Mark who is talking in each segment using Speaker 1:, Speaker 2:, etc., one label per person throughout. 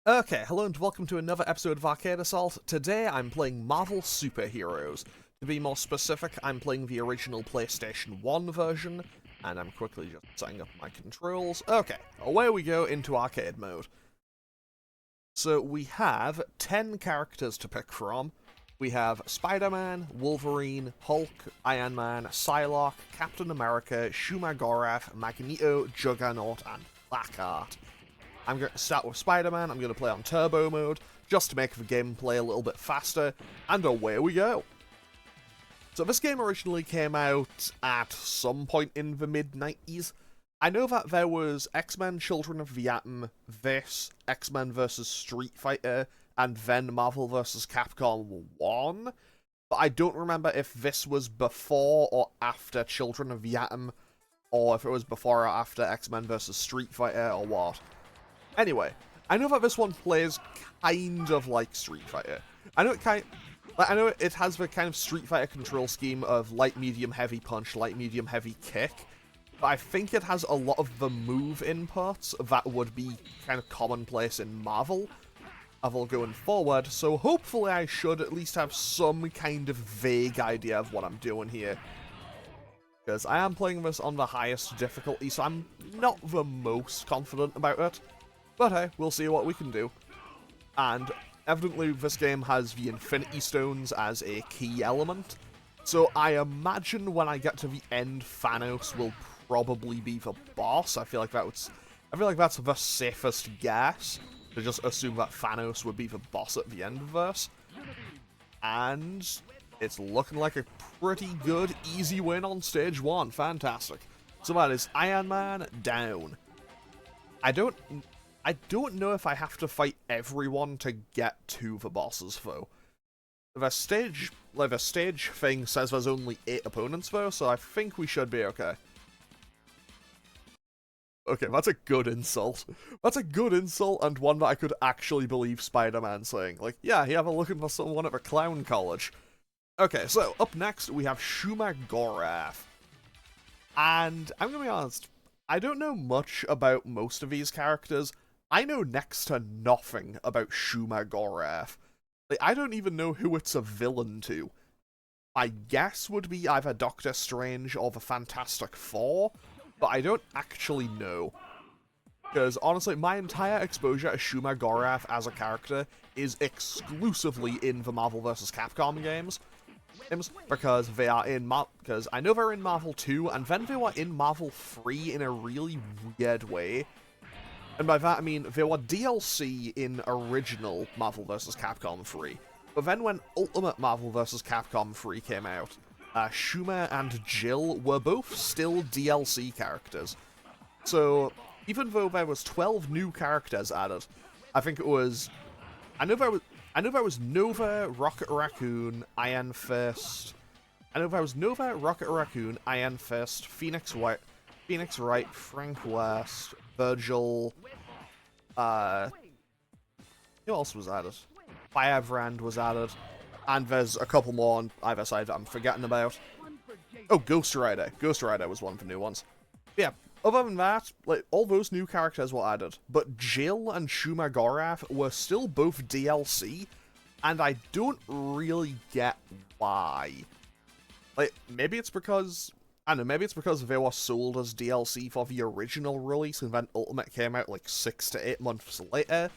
Speaker 1: Okay, hello and welcome to another episode of Arcade Assault. Today I'm playing Marvel Superheroes. To be more specific, I'm playing the original PlayStation 1 version, and I'm quickly just setting up my controls. Okay, away we go into arcade mode. So we have 10 characters to pick from. We have Spider-Man, Wolverine, Hulk, Iron Man, Psylocke, Captain America, Shumagorath, Magneto, Juggernaut, and Blackheart. I'm going to start with Spider-Man, I'm going to play on Turbo mode, just to make the gameplay a little bit faster, and away we go! So this game originally came out at some point in the mid-90s. I know that there was X-Men Children of the Atom, this, X-Men vs. Street Fighter, and then Marvel vs. Capcom 1, but I don't remember if this was before or after Children of the Atom, or if it was before or after X-Men vs. Street Fighter, or what. Anyway, I know that this one plays kind of like Street Fighter. I know it has the kind of Street Fighter control scheme of light, medium, heavy punch, light, medium, heavy kick, but I think it has a lot of the move inputs that would be kind of commonplace in Marvel going forward, so hopefully I should at least have some kind of vague idea of what I'm doing here. Because I am playing this on the highest difficulty, so I'm not the most confident about it. But hey, we'll see what we can do. And evidently this game has the Infinity Stones as a key element, so I imagine when I get to the end, Thanos will probably be the boss. I feel like that's the safest guess, to just assume that Thanos would be the boss at the end of this. And it's looking like a pretty good, easy win on stage 1. Fantastic. So that is Iron Man down. I don't know if I have to fight everyone to get to the bosses, though. The stage thing says there's only 8 opponents, though, so I think we should be okay. Okay, that's a good insult. That's a good insult, and one that I could actually believe Spider-Man saying. Like, yeah, you have a looking for someone at a clown college. Okay, so up next we have Shumagorath. And I'm gonna be honest, I don't know much about most of these characters. I know next to nothing about Shumagorath. Like, I don't even know who it's a villain to. My guess would be either Doctor Strange or the Fantastic Four, but I don't actually know. Because honestly, my entire exposure to Shumagorath as a character is exclusively in the Marvel vs. Capcom games. Because they are because I know they're in Marvel 2, and then they were in Marvel 3 in a really weird way. And by that I mean, they were DLC in original Marvel vs. Capcom 3. But then when Ultimate Marvel vs. Capcom 3 came out, Shuma and Jill were both still DLC characters. So, even though there was 12 new characters added, I think it was... I know there was Nova, Rocket Raccoon, Iron Fist... Rocket Raccoon, Iron Fist, Phoenix Wright, Frank West, Virgil, who else was added? Firebrand was added, and there's a couple more on either side that I'm forgetting about. Oh, Ghost Rider. Ghost Rider was one of the new ones. But yeah, other than that, like, all those new characters were added, but Jill and Shumagorath were still both DLC, and I don't really get why. Like, maybe it's because... I don't know, maybe it's because they were sold as DLC for the original release, and then Ultimate came out like 6 to 8 months later.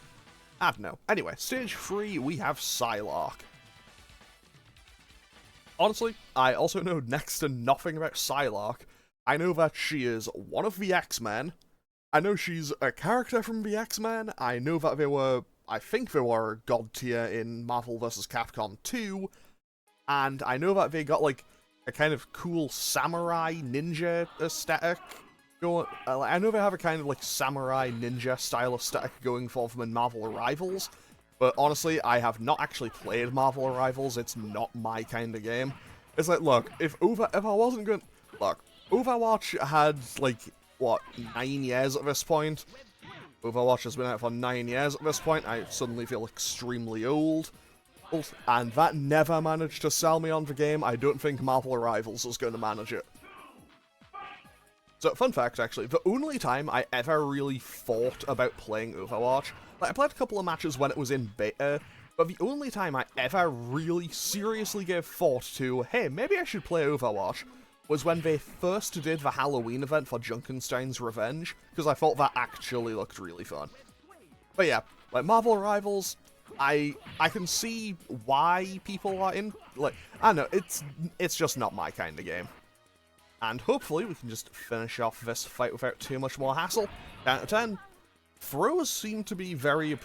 Speaker 1: I don't know. Anyway, stage 3, we have Psylocke. Honestly, I also know next to nothing about Psylocke. I know that she is one of the X-Men. I know she's a character from the X-Men. I know that I think they were god tier in Marvel vs. Capcom 2. And I know that they got like a kind of cool samurai ninja aesthetic going. I know they have a kind of like samurai ninja style aesthetic going for them in Marvel Rivals, but honestly, I have not actually played Marvel Rivals. It's not my kind of game. It's like, look, if I wasn't going, look, Overwatch had like what 9 years at this point. Overwatch has been out for 9 years at this point. I suddenly feel extremely old. And that never managed to sell me on the game. I don't think Marvel Rivals is going to manage it. So, fun fact, actually, the only time I ever really thought about playing Overwatch Like, I played a couple of matches when it was in beta, but the only time I ever really seriously gave thought to, hey, maybe I should play Overwatch, was when they first did the Halloween event for Junkenstein's Revenge, because I thought that actually looked really fun. But yeah, like, Marvel Rivals, I can see why people are in, like, I don't know, it's just not my kind of game. And hopefully we can just finish off this fight without too much more hassle. Down to 10. Throws seem very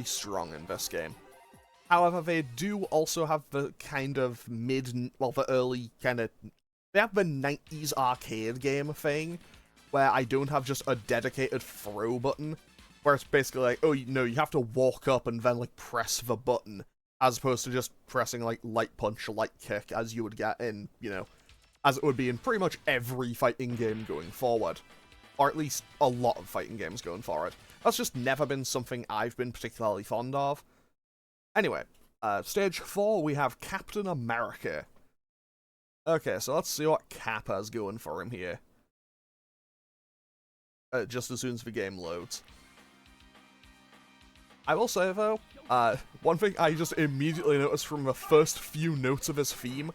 Speaker 1: strong in this game. However, they do also have the kind of the early kind of, they have the 90s arcade game thing, where I don't have just a dedicated throw button, where it's basically like, oh, no, you have to walk up and then, like, press the button, as opposed to just pressing, like, light punch, light kick, as you would get in, you know, as it would be in pretty much every fighting game going forward. Or at least a lot of fighting games going forward. That's just never been something I've been particularly fond of. Anyway, stage 4, we have Captain America. Okay, so let's see what Cap has going for him here. Just as soon as the game loads. I will say, though, one thing I just immediately noticed from the first few notes of his theme,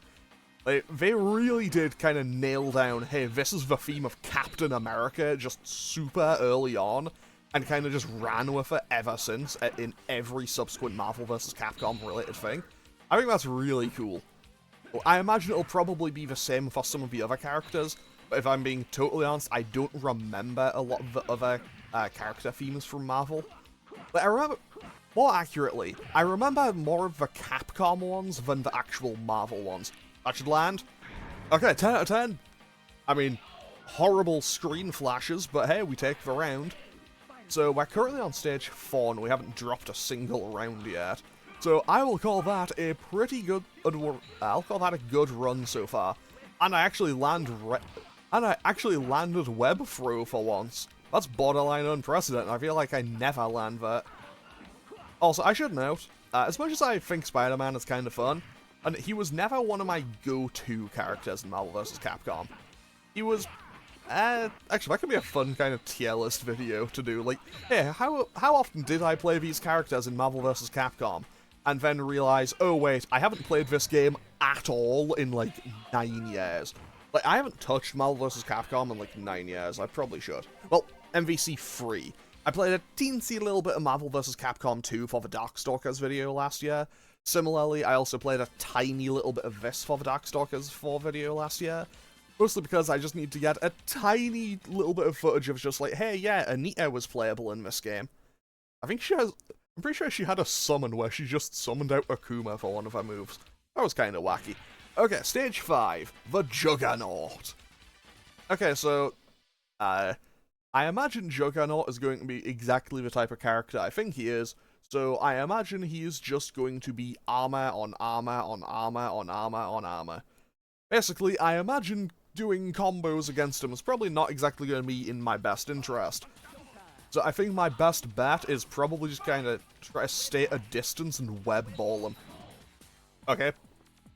Speaker 1: like, they really did kind of nail down, hey, this is the theme of Captain America, just super early on, and kind of just ran with it ever since in every subsequent Marvel vs. Capcom related thing. I think that's really cool. Well, I imagine it'll probably be the same for some of the other characters, but if I'm being totally honest, I don't remember a lot of the other character themes from Marvel. But I remember, more accurately, I remember more of the Capcom ones than the actual Marvel ones. That should land. Okay, 10 out of 10. I mean, horrible screen flashes, but hey, we take the round. So we're currently on stage 4 and we haven't dropped a single round yet. So I will call that a pretty good, I'll call that a good run so far. And I actually landed web throw for once. That's borderline unprecedented. I feel like I never land that. Also, I should note, as much as I think Spider-Man is kind of fun, and he was never one of my go-to characters in Marvel vs. Capcom. He was, actually, that could be a fun kind of tier list video to do. Like, hey, how often did I play these characters in Marvel vs. Capcom? And then realize, oh wait, I haven't played this game at all in, like, 9 years. Like, I haven't touched Marvel vs. Capcom in, like, 9 years. I probably should. Well, MVC 3. I played a teensy little bit of Marvel vs. Capcom 2 for the Darkstalkers video last year. Similarly, I also played a tiny little bit of this for the Darkstalkers 4 video last year. Mostly because I just need to get a tiny little bit of footage of just like, hey, yeah, Anita was playable in this game. I'm pretty sure she had a summon where she just summoned out Akuma for one of her moves. That was kind of wacky. Okay, stage 5, the Juggernaut. Okay, so, I imagine Juggernaut is going to be exactly the type of character I think he is, so I imagine he is just going to be armor on armor on armor on armor on armor. Basically, I imagine doing combos against him is probably not exactly going to be in my best interest. So I think my best bet is probably just kind of try to stay at a distance and web ball him. Okay.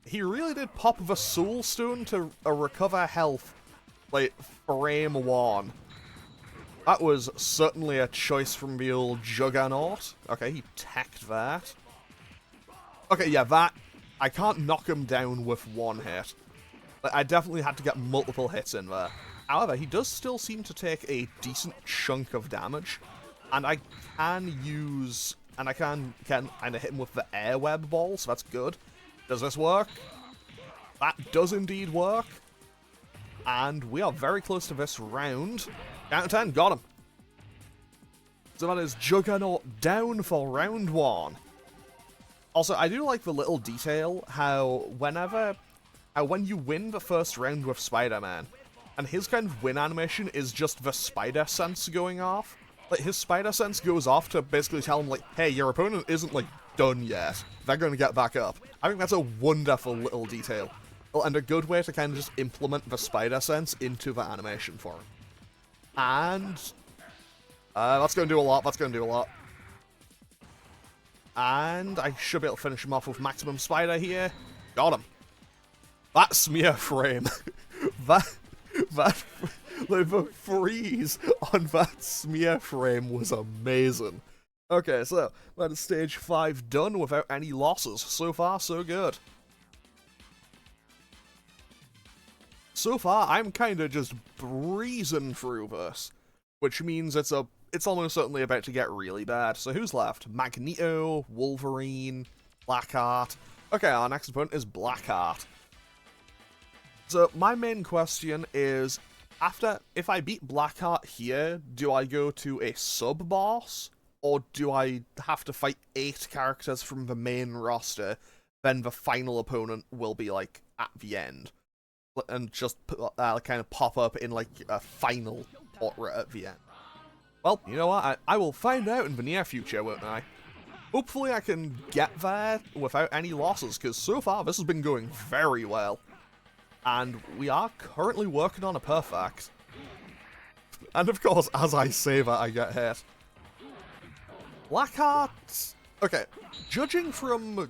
Speaker 1: He really did pop the Soul Stone to recover health, like, frame 1. That was certainly a choice from the old Juggernaut. Okay, he teched that. Okay, yeah, that... I can't knock him down with one hit. But I definitely had to get multiple hits in there. However, he does still seem to take a decent chunk of damage. And I can use... And I can kind of hit him with the air web ball, so that's good. Does this work? That does indeed work. And we are very close to this round. Count to 10, got him. So that is Juggernaut down for round 1. Also, I do like the little detail how when you win the first round with Spider-Man, and his kind of win animation is just the spider sense going off. Like, his spider sense goes off to basically tell him, like, hey, your opponent isn't, like, done yet. They're going to get back up. I think that's a wonderful little detail. And a good way to kind of just implement the spider sense into the animation for him. And... that's going to do a lot, that's going to do a lot. And I should be able to finish him off with Maximum Spider here. Got him. That smear frame. Like, the freeze on that smear frame was amazing. Okay, so, that's stage 5 done without any losses. So far, so good. So far, I'm kinda just breezing through this, which means it's almost certainly about to get really bad. So who's left? Magneto, Wolverine, Blackheart. Okay, our next opponent is Blackheart. So my main question is, if I beat Blackheart here, do I go to a sub-boss? Or do I have to fight 8 characters from the main roster, then the final opponent will be, like, at the end? And just kind of pop up in, like, a final portrait at the end. Well, you know what? I will find out in the near future, won't I? Hopefully I can get there without any losses, because so far this has been going very well. And we are currently working on a perfect. And of course, as I say that, I get hit. Blackheart... Okay, judging from...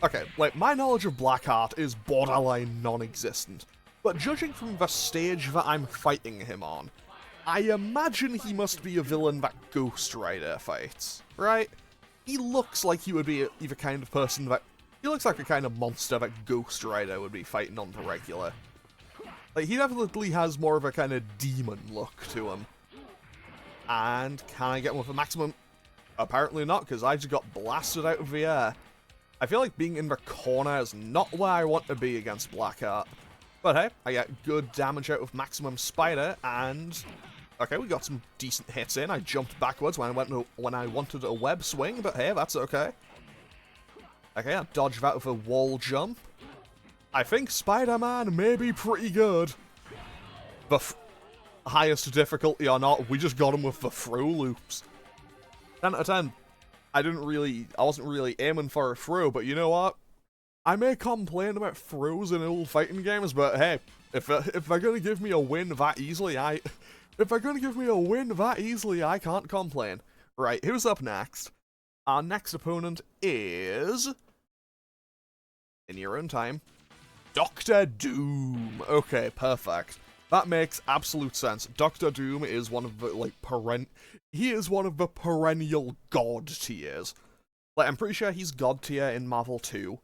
Speaker 1: Okay, like, my knowledge of Blackheart is borderline non-existent. But judging from the stage that I'm fighting him on, I imagine he must be a villain that Ghost Rider fights, right? He looks like he would be the kind of person that... He looks like the kind of monster that Ghost Rider would be fighting on the regular. Like, he definitely has more of a kind of demon look to him. And can I get him with a maximum? Apparently not, because I just got blasted out of the air. I feel like being in the corner is not where I want to be against Blackheart. But hey, I get good damage out of Maximum Spider, and... Okay, we got some decent hits in. I jumped backwards when I wanted a web swing, but hey, that's okay. Okay, I dodged that with a wall jump. I think Spider-Man may be pretty good. The highest difficulty or not, we just got him with the throw loops. 10 out of 10. I wasn't really aiming for a throw, but you know what? I may complain about throws in old fighting games, but hey, if they're gonna give me a win that easily, I can't complain. Right, who's up next? Our next opponent is... In your own time, Doctor Doom. Okay, perfect. That makes absolute sense. Doctor Doom is one of the, like, he is one of the perennial god tiers. Like, I'm pretty sure he's god tier in Marvel 2.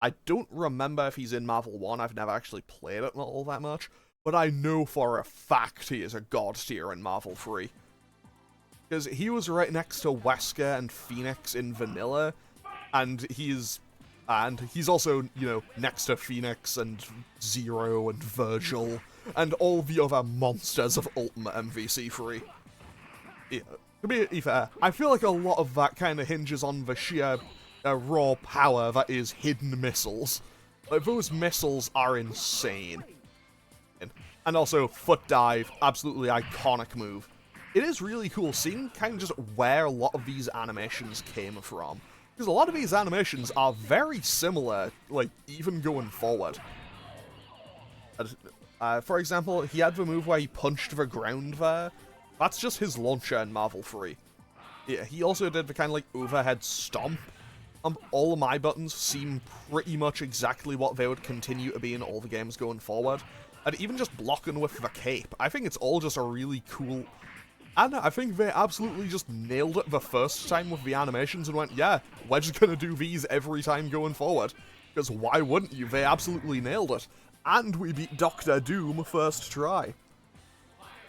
Speaker 1: I don't remember if he's in Marvel 1, I've never actually played it all that much, but I know for a fact he is a god tier in Marvel 3. Because he was right next to Wesker and Phoenix in Vanilla, and he's also, you know, next to Phoenix and Zero and Virgil, and all the other monsters of Ultimate MVC3. Yeah, to be fair, I feel like a lot of that kind of hinges on the sheer raw power that is hidden missiles. Like, those missiles are insane. And also, foot dive, absolutely iconic move. It is really cool seeing kind of just where a lot of these animations came from. Because a lot of these animations are very similar, like, even going forward. For example, he had the move where he punched the ground there. That's just his launcher in Marvel 3. Yeah, he also did the kind of, like, overhead stomp. All of my buttons seem pretty much exactly what they would continue to be in all the games going forward. And even just blocking with the cape, I think it's all just a really cool... And I think they absolutely just nailed it the first time with the animations and went, yeah, we're just gonna do these every time going forward. Because why wouldn't you? They absolutely nailed it. And we beat Doctor Doom first try.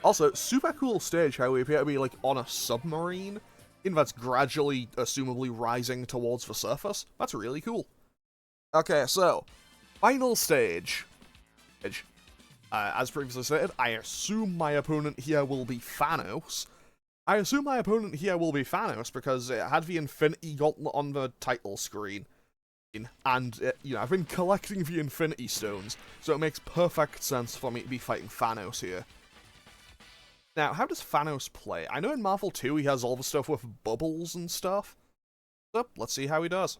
Speaker 1: Also, super cool stage how we appear to be, like, on a submarine, and that's gradually, assumably, rising towards the surface. That's really cool. Okay, so, final stage. As previously stated, I assume my opponent here will be Thanos. Because it had the Infinity Gauntlet on the title screen. And, you know, I've been collecting the Infinity Stones, so it makes perfect sense for me to be fighting Thanos here. Now, how does Thanos play? I know in Marvel 2 he has all the stuff with bubbles and stuff. So, let's see how he does.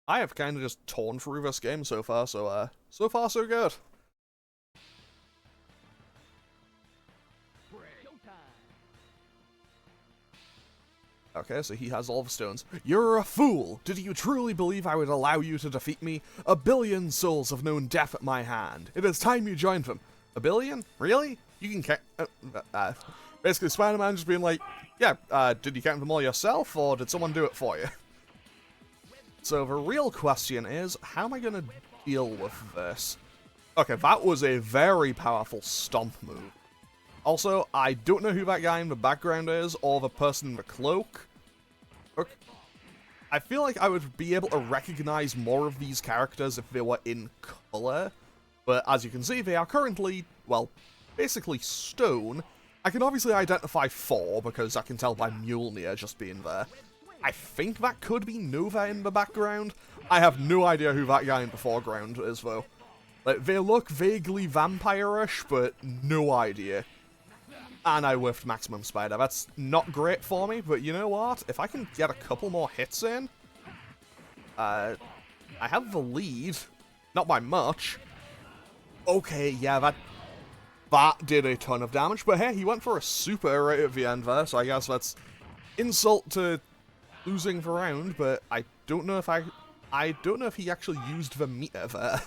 Speaker 1: I have kind of just torn through this game so far, so far so good. Okay, so he has all the stones. You're a fool! Did you truly believe I would allow you to defeat me? 1 billion souls have known death at my hand. It is time you joined them. 1 billion? Really? You can count... basically, Spider-Man just being like, yeah, did you count them all yourself, or did someone do it for you? So the real question is, how am I going to deal with this? Okay, that was a very powerful stomp move. Also, I don't know who that guy in the background is, or the person in the cloak. Okay. I feel like I would be able to recognize more of these characters if they were in color, but as you can see, they are currently, well, basically stone. I can obviously identify 4, because I can tell by Mjolnir just being there. I think that could be Nova in the background. I have no idea who that guy in the foreground is, though. Like, they look vaguely vampire-ish, but no idea. And I whiffed Maximum Spider. That's not great for me, but you know what? If I can get a couple more hits in, I have the lead. Not by much. Okay, yeah, that did a ton of damage, but hey, he went for a super right at the end there, so I guess that's insult to losing the round, but I don't know if he actually used the meter there.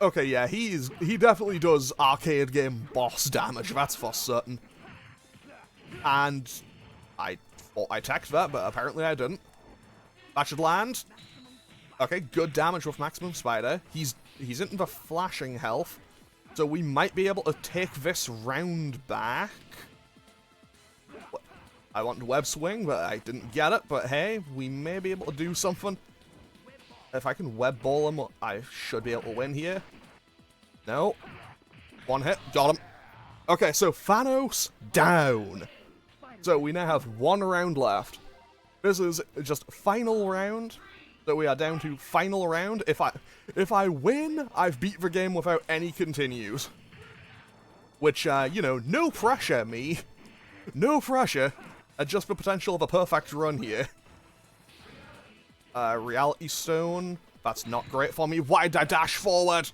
Speaker 1: Okay, yeah, he definitely does arcade game boss damage, that's for certain. And I thought I teched that, but apparently I didn't. That should land. Okay, good damage with Maximum Spider. He's into the flashing health, so we might be able to take this round back. I want web swing, but I didn't get it, but hey, we may be able to do something. If I can web ball him, I should be able to win here. No. One hit. Got him. Okay, so Thanos down. So we now have 1 round left. This is just final round. So we are down to final round. If I win, I've beat the game without any continues. Which, you know, no pressure, me. No pressure. Just the potential of a perfect run here. Reality Stone. That's not great for me. Why did I dash forward?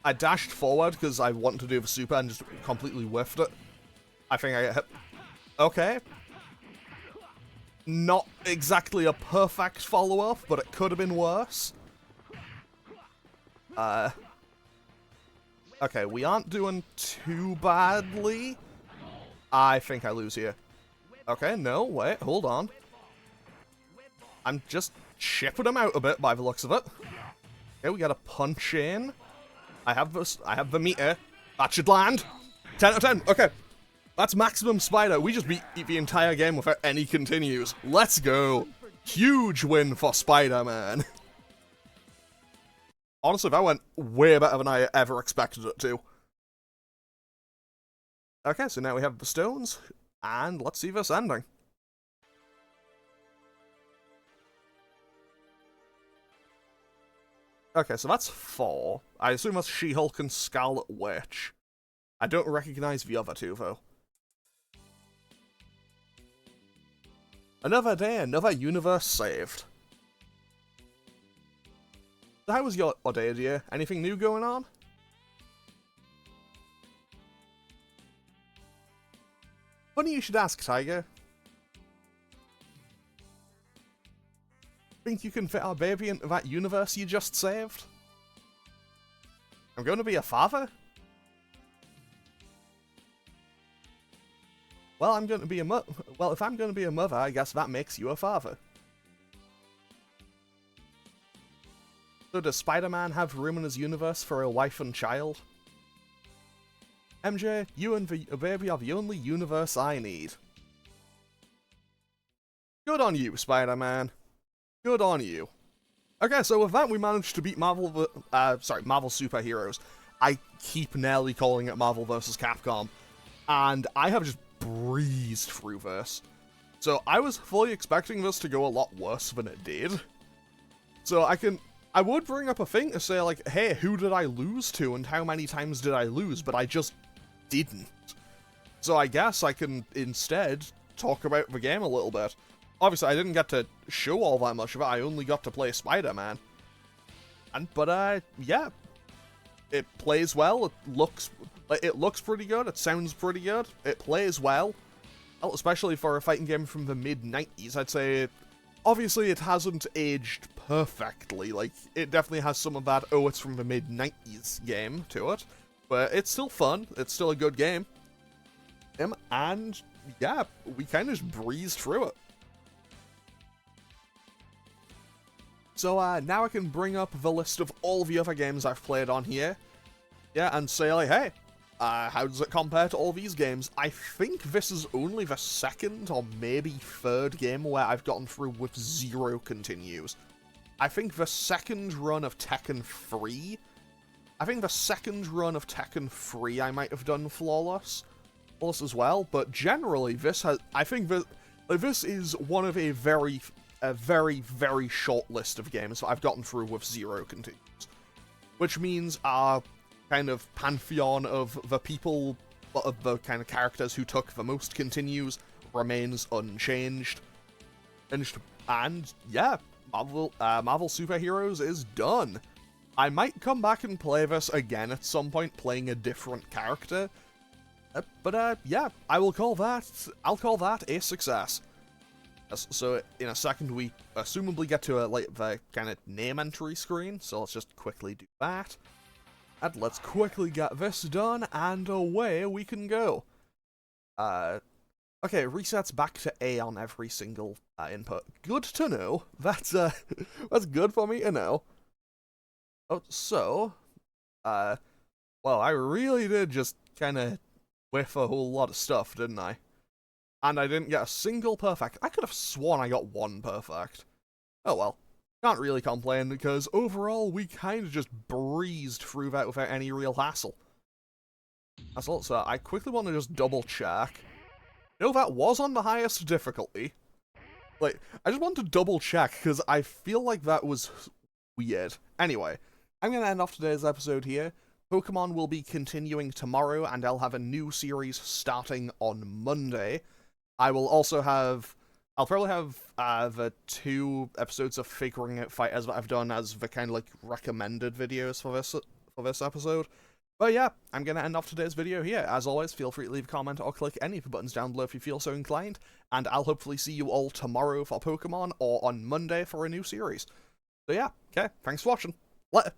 Speaker 1: I dashed forward because I wanted to do the super and just completely whiffed it. I think I get hit. Okay. Not exactly a perfect follow-up, but it could have been worse. Okay, we aren't doing too badly. I think I lose here. Okay, no, wait, hold on. I'm just chipping him out a bit by the looks of it. Okay, we got a punch in. I have the meter. That should land. 10 out of 10. Okay. That's Maximum Spider. We just beat the entire game without any continues. Let's go. Huge win for Spider-Man. Honestly, that went way better than I ever expected it to. Okay, so now we have the stones, and let's see this ending. Okay, so that's 4. I assume that's She-Hulk and Scarlet Witch. I don't recognize the other 2, though. Another day, another universe saved. So how was your day, dear? Anything new going on? Funny you should ask, Tiger. Think you can fit our baby into that universe you just saved? I'm going to be a father? Well, I'm going to be a well, if I'm going to be a mother, I guess that makes you a father. So does Spider-Man have room in his universe for a wife and child? MJ, you and the baby are the only universe I need. Good on you, Spider-Man. Good on you. Okay, so with that, we managed to beat Marvel Superheroes. I keep nearly calling it Marvel vs. Capcom. And I have just breezed through this. So I was fully expecting this to go a lot worse than it did. So I would bring up a thing to say, like, hey, who did I lose to and how many times did I lose? But I just didn't. So I guess I can instead talk about the game a little bit. Obviously, I didn't get to show all that much of it. I only got to play Spider-Man. But yeah. It plays well. It looks pretty good. It sounds pretty good. It plays well. well, especially for a fighting game from the mid-90s, I'd say, obviously it hasn't aged perfectly, like, it definitely has some of that, oh, it's from the mid-90s game to it, but it's still fun, it's still a good game, and, yeah, we kind of just breezed through it. So, now I can bring up the list of all the other games I've played on here, yeah, and say, like, hey, how does it compare to all these games? I think this is only the second or maybe third game where I've gotten through with 0 continues. I think the second run of Tekken 3... I might have done flawless as well, but generally this has... I think that this is one of a very, very short list of games that I've gotten through with 0 continues. Which means our kind of pantheon of the people, of the kind of characters who took the most continues remains unchanged. And yeah, Marvel Super Heroes is done. I might come back and play this again at some point, playing a different character. But yeah, I'll call that a success. So in a second we assumably get to the kind of name entry screen, so let's just quickly do that. And let's quickly get this done, and away we can go. Okay, resets back to A on every single input. Good to know. That's good for me to know. Oh, so, well, I really did just kind of whiff a whole lot of stuff, didn't I? And I didn't get a single perfect. I could have sworn I got 1 perfect. Oh well. Can't really complain, because overall we kind of just breezed through that without any real hassle. That's all, so I quickly want to just double check. No, that was on the highest difficulty. Like, I just want to double check, because I feel like that was weird. Anyway, I'm going to end off today's episode here. Pokemon will be continuing tomorrow, and I'll have a new series starting on Monday. I'll probably have the 2 episodes of Figuring Out Fighters that I've done as the kind of like recommended videos for this episode. But yeah, I'm going to end off today's video here. As always, feel free to leave a comment or click any of the buttons down below if you feel so inclined, and I'll hopefully see you all tomorrow for Pokemon or on Monday for a new series. So yeah, okay, thanks for watching. Later.